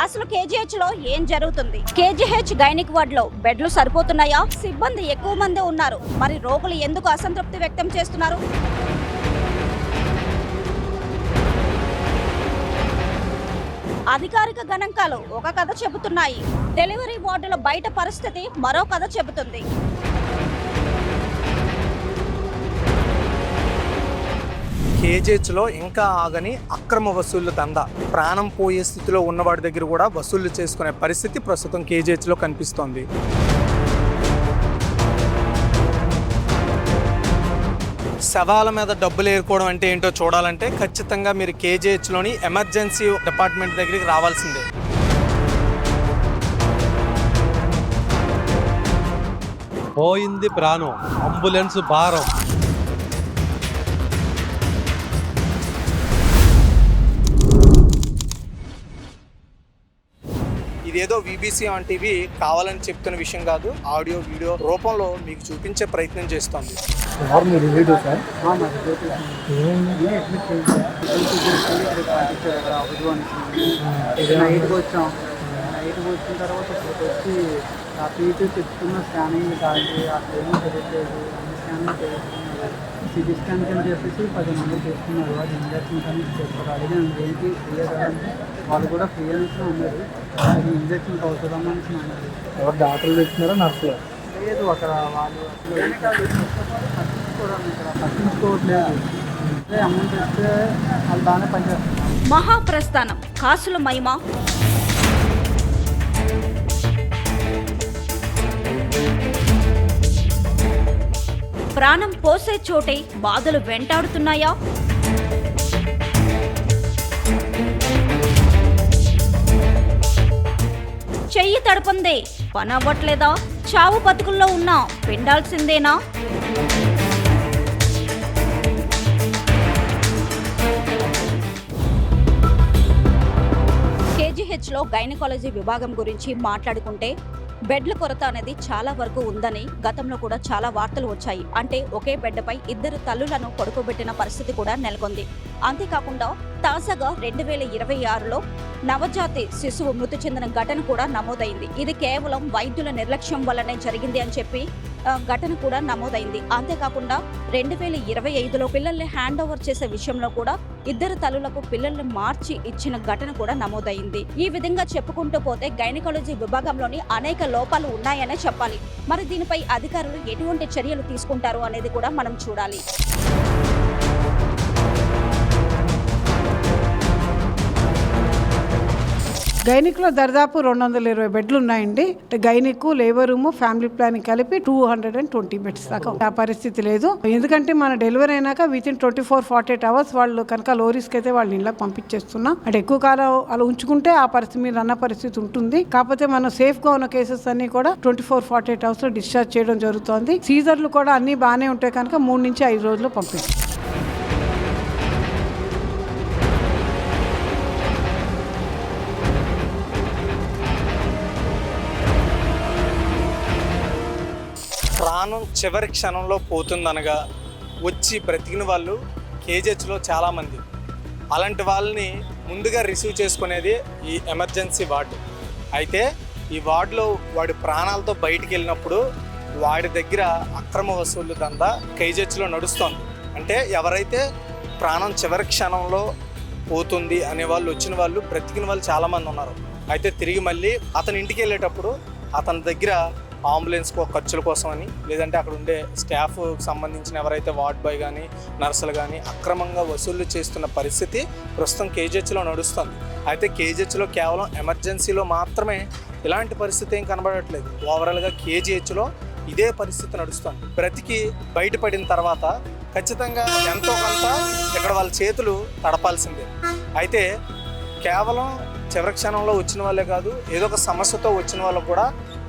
అసలు కేజీహెచ్ లో ఏం జరుగుతుంది? కేజీహెచ్ గైనిక్ వార్డ్ లో బెడ్లు సరిపోతున్నాయా? సిబ్బంది ఎక్కువ మంది ఉన్నారు, మరి రోగులు ఎందుకు అసంతృప్తి వ్యక్తం చేస్తున్నారు? అధికారిక గణాంకాలు ఒక కథ చెబుతున్నాయి, డెలివరీ వార్డుల బయట పరిస్థితి మరో కథ చెబుతుంది. కేజీహెచ్లో ఇంకా ఆగని అక్రమ వసూళ్ల దందా. ప్రాణం పోయే స్థితిలో ఉన్నవాడి దగ్గర కూడా వసూళ్లు చేసుకునే పరిస్థితి ప్రస్తుతం కేజీహెచ్లో కనిపిస్తోంది. శవాల మీద డబ్బులు ఏరుకోవడం అంటే ఏంటో చూడాలంటే ఖచ్చితంగా మీరు కేజీహెచ్లోని ఎమర్జెన్సీ డిపార్ట్మెంట్ దగ్గరికి రావాల్సిందే. పోయింది ప్రాణం, అంబులెన్స్ భారం. ఇదేదో వీబీసీ ఆన్ టీవీ కావాలని చెప్తున్న విషయం కాదు, ఆడియో వీడియో రూపంలో మీకు చూపించే ప్రయత్నం చేస్తోంది. నైట్కి వచ్చిన తర్వాత వచ్చి ఆ పీటీ చెప్తున్న స్కానింగ్ కాదు, అక్కడ ఏమో తెలియట్లేదు, అన్ని స్కానింగ్ చేస్తున్నారు. సిటీ స్కాన్ కింద చెప్పేసి 10 మంది చేస్తున్నారు. అది ఇంజక్షన్స్ అని చెప్పారు. అడిగి ఏంటి ఫ్రీ కదంటే వాళ్ళు కూడా ఫ్రీ అనేసి ఉన్నారు. అది ఇంజక్షన్స్ అవుతుందమ్మా అనేసి అన్నారు. ఎవరు డాక్టర్లు తెచ్చినారో నర్సులు లేదు అక్కడ. వాళ్ళు పట్టించుకోవట్లేదు. అదే అమౌంట్ ఇస్తే వాళ్ళు బాగానే పనిచేస్తున్నారు. మహాప్రస్థానం కాసుల మహిమ. ప్రాణం పోసే చోటే బాధలు వెంటాడుతున్నాయా? చెయ్యి తడపందే పని అవ్వట్లేదా? చావు బతుకుల్లో ఉన్నా పిండాల్సిందేనా? కేజీహెచ్లో గైనకాలజీ విభాగం గురించి మాట్లాడుకుంటే బెడ్ల కొరత అనేది చాలా వరకు ఉందని గతంలో కూడా చాలా వార్తలు వచ్చాయి. అంటే ఒకే బెడ్పై 2 తల్లులను పడుకోబెట్టిన పరిస్థితి కూడా నెలకొంది. అంతేకాకుండా తాజాగా 2026లో నవజాతి శిశువు మృతి చెందిన ఘటన కూడా నమోదైంది. ఇది కేవలం వైద్యుల నిర్లక్ష్యం వల్లనే జరిగింది అని చెప్పి ఘటన కూడా నమోదైంది. అంతేకాకుండా 2025లో పిల్లల్ని హ్యాండ్ ఓవర్ చేసే విషయంలో కూడా 2 తల్లులకు పిల్లల్ని మార్చి ఇచ్చిన ఘటన కూడా నమోదైంది. ఈ విధంగా చెప్పుకుంటూ పోతే గైనకాలజీ విభాగంలోని అనేక లోపాలు ఉన్నాయనే చెప్పాలి. మరి దీనిపై అధికారులు ఎటువంటి చర్యలు తీసుకుంటారు అనేది కూడా మనం చూడాలి. గైనిక్లో దాదాపు 220 బెడ్లు ఉన్నాయండి. Gynaec, labour room, family planning కలిపి 220 బెడ్స్ దాకా ఆ పరిస్థితి లేదు. ఎందుకంటే మన డెలివరీ అయినాక వితిన్ 24-48 అవర్స్ వాళ్ళు కనుక లో రిస్క్ అయితే వాళ్ళు ఇళ్ళకి పంపించేస్తున్నాం. అంటే ఎక్కువ కాలం అలా ఉంచుకుంటే ఆ పరిస్థితి మీరు అన్న పరిస్థితి ఉంటుంది. కాకపోతే మనం సేఫ్గా ఉన్న కేసెస్ అన్ని కూడా 24-48 అవర్స్లో డిశ్చార్జ్ చేయడం జరుగుతుంది. సీజర్లు కూడా అన్ని బాగానే ఉంటాయి కనుక 3 నుంచి 5 రోజుల్లో పంపిస్తాం. ప్రాణం చివరి క్షణంలో పోతుందనగా వచ్చి బ్రతికిన వాళ్ళు కేజీహెచ్లో చాలామంది. అలాంటి వాళ్ళని ముందుగా రిసీవ్ చేసుకునేది ఈ ఎమర్జెన్సీ వార్డు. అయితే ఈ వార్డులో వాడి ప్రాణాలతో బయటికి వెళ్ళినప్పుడు వాడి దగ్గర అక్రమ వసూళ్లు దందా కేజీహెచ్లో నడుస్తోంది. అంటే ఎవరైతే ప్రాణం చివరి క్షణంలో పోతుంది అనే వాళ్ళు వచ్చిన వాళ్ళు బ్రతికిన వాళ్ళు చాలామంది ఉన్నారు. అయితే తిరిగి మళ్ళీ అతని ఇంటికి వెళ్ళేటప్పుడు అతని దగ్గర అంబులెన్స్ ఖర్చుల కోసమని, లేదంటే అక్కడ ఉండే స్టాఫ్ సంబంధించిన ఎవరైతే వార్డ్ బాయ్ కానీ నర్సులు కానీ అక్రమంగా వసూళ్లు చేస్తున్న పరిస్థితి ప్రస్తుతం కేజీహెచ్లో నడుస్తుంది. అయితే కేజీహెచ్లో కేవలం ఎమర్జెన్సీలో మాత్రమే ఇలాంటి పరిస్థితి ఏం కనబడట్లేదు. ఓవరాల్గా కేజీహెచ్లో ఇదే పరిస్థితి నడుస్తుంది. బ్రతికి బయటపడిన తర్వాత ఖచ్చితంగా ఎంతో కొంత ఇక్కడ వాళ్ళ చేతులు తడపాల్సిందే. అయితే కేవలం చివరి క్షణంలో వచ్చిన వాళ్ళే కాదు, ఏదో ఒక సమస్యతో వచ్చిన వాళ్ళు కూడా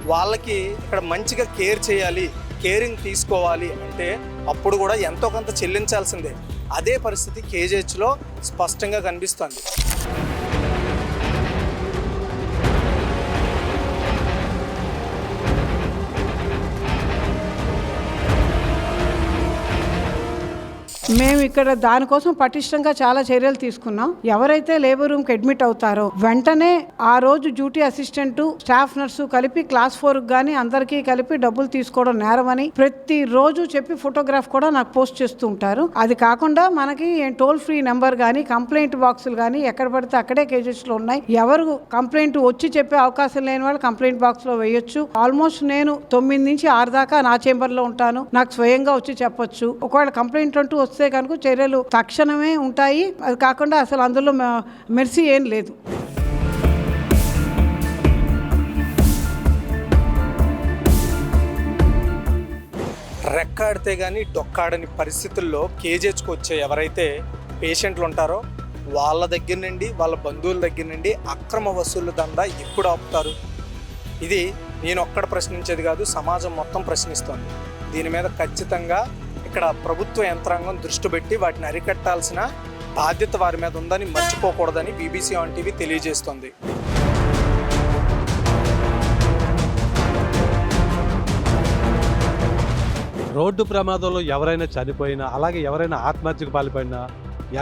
వాళ్ళకి ఇక్కడ మంచిగా కేర్ చేయాలి, కేరింగ్ తీసుకోవాలి అంటే అప్పుడు కూడా ఎంతో కొంత చెల్లించాల్సిందే. అదే పరిస్థితి కేజీహెచ్లో స్పష్టంగా కనిపిస్తుంది. మేము ఇక్కడ దానికోసం పటిష్టంగా చాలా చర్యలు తీసుకున్నాం. ఎవరైతే లేబర్ రూమ్కి అడ్మిట్ అవుతారో వెంటనే ఆ రోజు డ్యూటీ అసిస్టెంట్, స్టాఫ్ నర్సు కలిపి క్లాస్ 4 కానీ అందరికీ కలిపి డబ్బులు తీసుకోవడం నేరమని ప్రతి రోజు చెప్పి ఫోటోగ్రాఫ్ కూడా నాకు పోస్ట్ చేస్తూ ఉంటారు. అది కాకుండా మనకి టోల్ ఫ్రీ నెంబర్ కానీ కంప్లైంట్ బాక్సులు కానీ ఎక్కడ పడితే అక్కడే కేజెస్లో ఉన్నాయి. ఎవరు కంప్లైంట్ వచ్చి చెప్పే అవకాశం లేని వాళ్ళు కంప్లైంట్ బాక్స్లో వేయొచ్చు. ఆల్మోస్ట్ నేను 9 నుంచి 6 దాకా నా చేంబర్లో ఉంటాను. నాకు స్వయంగా వచ్చి చెప్పొచ్చు. ఒకవేళ కంప్లైంట్ అంటూ వస్తే కనుక చర్యలు తక్షణమే ఉంటాయి. అది కాకుండా అసలు అందులో మెర్సీ ఏం లేదు. రెక్కాడితే కానీ డొక్కాడని పరిస్థితుల్లో కేజీహెచ్కి వచ్చే ఎవరైతే పేషెంట్లు ఉంటారో వాళ్ళ దగ్గర నుండి, వాళ్ళ బంధువుల దగ్గర నుండి అక్రమ వసూళ్ల దందా ఎప్పుడు ఆపుతారు? ఇది నేను ఒక్కడ ప్రశ్నించేది కాదు, సమాజం మొత్తం ప్రశ్నిస్తోంది. దీని మీద ఖచ్చితంగా ఇక్కడ ప్రభుత్వ యంత్రాంగం దృష్టి పెట్టి వాటిని అరికట్టాల్సిన బాధ్యత వారి మీద ఉందని మర్చిపోకూడదని BBC ఆన్ టీవీ తెలియజేస్తోంది. రోడ్డు ప్రమాదంలో ఎవరైనా చనిపోయినా, అలాగే ఎవరైనా ఆత్మహత్యకు పాల్పడినా,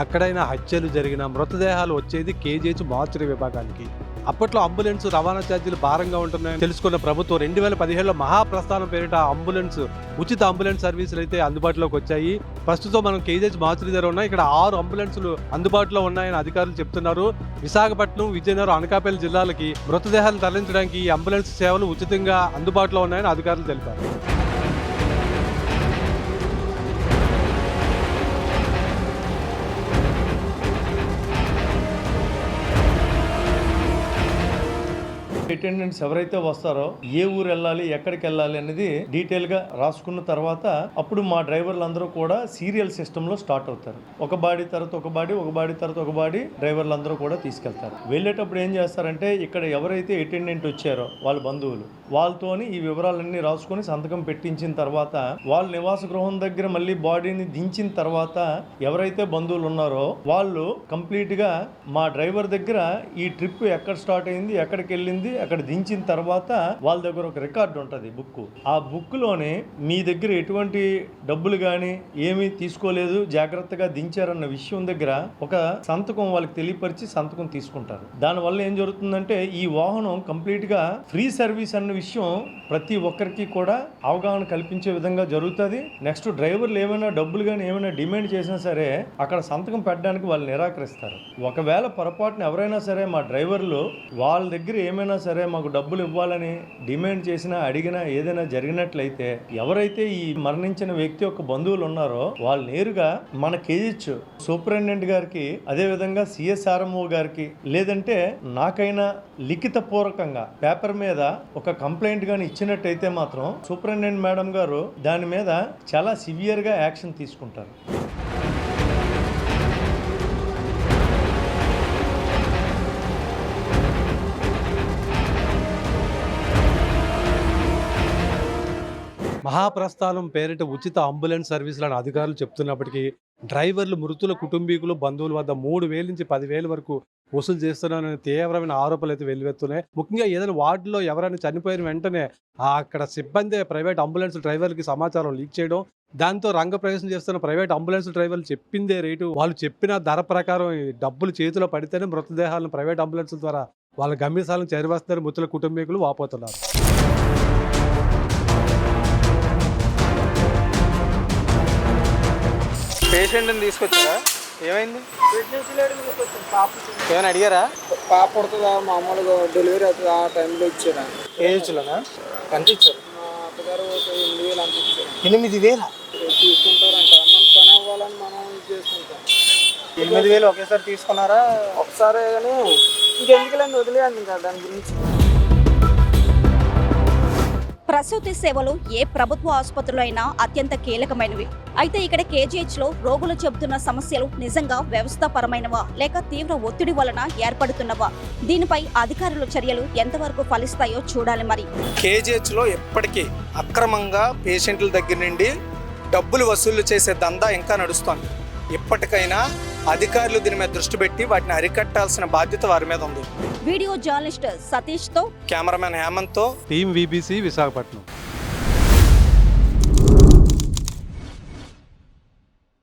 ఎక్కడైనా హత్యలు జరిగినా మృతదేహాలు వచ్చేది కేజీహెచ్ మార్చురీ విభాగానికి. అప్పట్లో అంబులెన్స్ రవాణా ఛార్జీలు భారంగా ఉంటున్నాయని తెలుసుకున్న ప్రభుత్వం 2017లో మహాప్రస్థానం పేరిట అంబులెన్స్, ఉచిత అంబులెన్స్ సర్వీసులు అయితే అందుబాటులోకి వచ్చాయి. ప్రస్తుతం మనం కేజీహెచ్ మార్చురీ దగ్గర ఉన్నాయి. ఇక్కడ 6 అంబులెన్సులు అందుబాటులో ఉన్నాయని అధికారులు చెప్తున్నారు. విశాఖపట్నం, విజయనగరం, అనకాపల్లి జిల్లాలకి మృతదేహాలను తరలించడానికి ఈ అంబులెన్స్ సేవలు ఉచితంగా అందుబాటులో ఉన్నాయని అధికారులు తెలిపారు. అటెండెంట్స్ ఎవరైతే వస్తారో ఏ ఊరు వెళ్ళాలి, ఎక్కడికి వెళ్ళాలి అనేది డీటెయిల్ గా రాసుకున్న తర్వాత అప్పుడు మా డ్రైవర్లు అందరూ కూడా సీరియల్ సిస్టమ్ లో స్టార్ట్ అవుతారు. ఒక బాడీ తర్వాత ఒక బాడీ, ఒక బాడీ తర్వాత ఒక బాడీ డ్రైవర్లు అందరూ కూడా తీసుకెళ్తారు. వెళ్ళేటప్పుడు ఏం చేస్తారంటే ఇక్కడ ఎవరైతే అటెండెంట్ వచ్చారో వాళ్ళ బంధువులు వాళ్ళతోని ఈ వివరాలన్నీ రాసుకొని సంతకం పెట్టించిన తర్వాత వాళ్ళ నివాస గృహం దగ్గర మళ్ళీ బాడీని దించిన తర్వాత ఎవరైతే బంధువులు ఉన్నారో వాళ్ళు కంప్లీట్ గా మా డ్రైవర్ దగ్గర ఈ ట్రిప్ ఎక్కడ స్టార్ట్ అయింది, ఎక్కడికి వెళ్ళింది, అక్కడ దించిన తర్వాత వాళ్ళ దగ్గర ఒక రికార్డు ఉంటుంది, బుక్. ఆ బుక్ లోనే మీ దగ్గర ఎటువంటి డబ్బులు కానీ ఏమీ తీసుకోలేదు, జాగ్రత్తగా దించారన్న విషయం దగ్గర ఒక సంతకం వాళ్ళకి తెలియపరిచి సంతకం తీసుకుంటారు. దానివల్ల ఏం జరుగుతుందంటే ఈ వాహనం కంప్లీట్ గా ఫ్రీ సర్వీస్ అన్న విషయం ప్రతి ఒక్కరికి కూడా అవగాహన కల్పించే విధంగా జరుగుతుంది. నెక్స్ట్ డ్రైవర్లు ఏమైనా డబ్బులు కానీ ఏమైనా డిమాండ్ చేసినా సరే అక్కడ సంతకం పెట్టడానికి వాళ్ళు నిరాకరిస్తారు. ఒకవేళ పొరపాటున ఎవరైనా సరే మా డ్రైవర్లు వాళ్ళ దగ్గర ఏమైనా సరే మాకు డబ్బులు ఇవ్వాలని డిమాండ్ చేసినా, అడిగినా ఏదైనా జరిగినట్లయితే ఎవరైతే ఈ మరణించిన వ్యక్తి యొక్క బంధువులు ఉన్నారో వాళ్ళు నేరుగా మన కేజీహెచ్ సూపరింటెండెంట్ గారికి, అదే విధంగా CSRMO గారికి, లేదంటే నాకైనా లిఖిత పూర్వకంగా పేపర్ మీద ఒక కంప్లైంట్ గాని ఇచ్చినట్టయితే మాత్రం సూపరింటెండెంట్ మేడం గారు దాని మీద చాలా సివియర్ గా యాక్షన్ తీసుకుంటారు. మహాప్రస్థానం పేరిట ఉచిత అంబులెన్స్ సర్వీసులను అధికారులు చెప్తున్నప్పటికీ డ్రైవర్లు మృతుల కుటుంబీకులు, బంధువుల వద్ద 3,000 నుంచి 10,000 వరకు వసూలు చేస్తున్నారని తీవ్రమైన ఆరోపణలు అయితే వెల్లువెత్తున్నాయి. ముఖ్యంగా ఏదైనా వార్డులో ఎవరైనా చనిపోయిన వెంటనే అక్కడ సిబ్బంది ప్రైవేట్ అంబులెన్స్ డ్రైవర్లకి సమాచారం లీక్ చేయడం, దాంతో రంగప్రవేశం చేస్తున్న ప్రైవేట్ అంబులెన్స్ డ్రైవర్లు చెప్పిందే రేటు, వాళ్ళు చెప్పిన ధర ప్రకారం డబ్బులు చేతిలో పడితేనే మృతదేహాలను ప్రైవేట్ అంబులెన్స్ల ద్వారా వాళ్ళ గమ్యస్థానం చేరవేస్తున్నారు మృతుల కుటుంబీకులు వాపోతున్నారు. పేషెంట్ని తీసుకొచ్చారా? ఏమైంది? ఏమైనా అడిగారా? పాప పుడుతుందా, మామూలుగా డెలివరీ అవుతుంది, ఆ టైంలో ఇచ్చారా? కేజీహెచ్లోనా? ఎంత ఇచ్చారు? మా అత్తగారు 8,000 అంత ఇచ్చారు. 8,000 తీసుకుంటారంట. మనం పని అవ్వాలని మనం చేసుకుంటాం. 8,000 ఒకేసారి తీసుకున్నారా? ఒకసారి కానీ ఇంకెందుకులేండి, వదిలేయండి ఇంకా దాని గురించి. ప్రసూతి సేవలు ఏ ప్రభుత్వ ఆసుపత్రులు అయినా అత్యంత కీలకమైనవి. అయితే ఇక్కడ కేజీహెచ్లో రోగులు చెబుతున్న సమస్యలు నిజంగా వ్యవస్థాపరమైనవా లేక తీవ్ర ఒత్తిడి వలన ఏర్పడుతున్నవా? దీనిపై అధికారుల చర్యలు ఎంతవరకు ఫలిస్తాయో చూడాలి. మరి కేజీహెచ్లో ఎప్పటికీ అక్రమంగా పేషెంట్ల దగ్గర నుండి డబ్బులు వసూలు చేసే దందా ఇంకా నడుస్తోంది. ఇప్పటికైనా అధికారులు దీని మీద దృష్టి పెట్టి వాటిని అరికట్టాల్సిన బాధ్యత వారి మీద ఉంది. వీడియో జర్నలిస్ట్ సతీష్తో, కెమెరామెన్ హేమంత్తో, టీమ్ BBC విశాఖపట్నం.